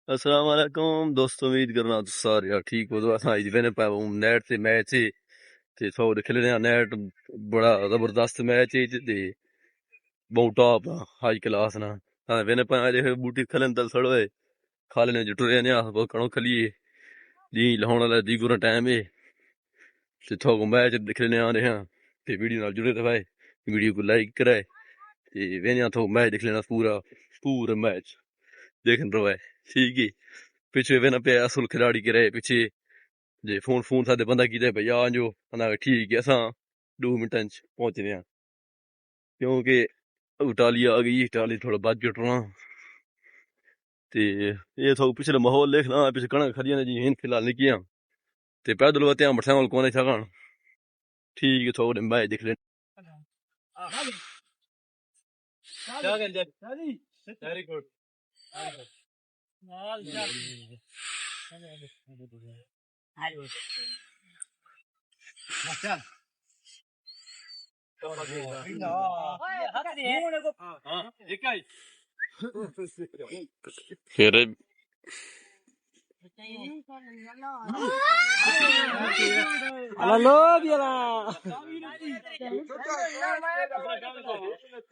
अस्सलाम वालेकुम दोस्तों, उम्मीद करना सारे यार ठीक हो। तो असां मैंने नेट से मैच है ते सौ खेलने नेट बड़ा जबरदस्त मैच है ते बहुत टॉप हाई क्लास ना वेने पाए बूटी खलन तल सड़ो है खाले जुटरे ने बहुत कणो खलिए दी लाउण वाला दी गुरा टाइम है ते थो मैच खेलने आ रहे हैं ते वीडियो नाल जुड़े रहे वीडियो को लाइक करे ते वेने थो मैच देख लेना पूरा पूरा मैच देखन रहे ठीक है। पीछे वेना पे असल खिलाड़ी के रहे पीछे जे फोन फोन सादे बंदा की भैया आ जाओ अना ठीक है असां 2 मिनटां च पहुंचने हैं क्योंकि इटाली आ गई इटाली थोड़ा बच जुटना ते ये थो पिछले माहौल देखना पिछले कणक खड़ियां जी हिन फिलहाल निकियां ते पैदल वते मोटरसाइकिल कोने छकण ठीक है थोड़े मैच देख ले वेरी गुड फिर हेलो बियाला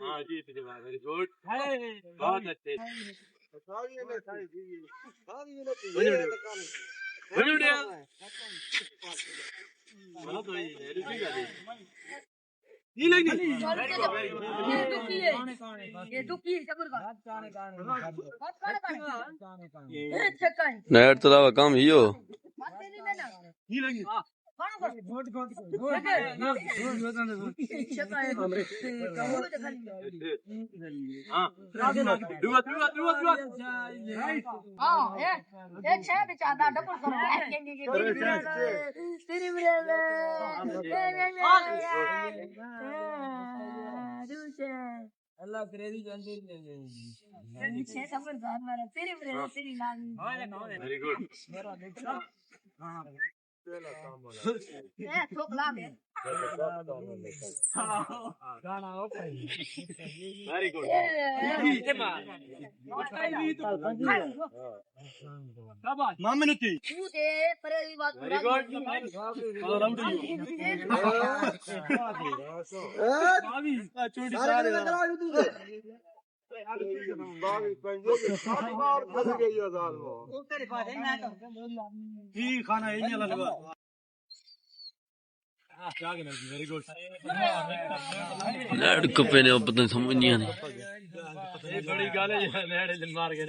हां जी वेरी गुड बहुत अच्छे नेट तो काम ही हो अल्लाह क्रेजी जल्दी वेरी गुड वेरी गुड मामनुती वेरी गुड नेट कपे ने पता नहीं समझ नहीं आनी बड़ी गल है नेट मार के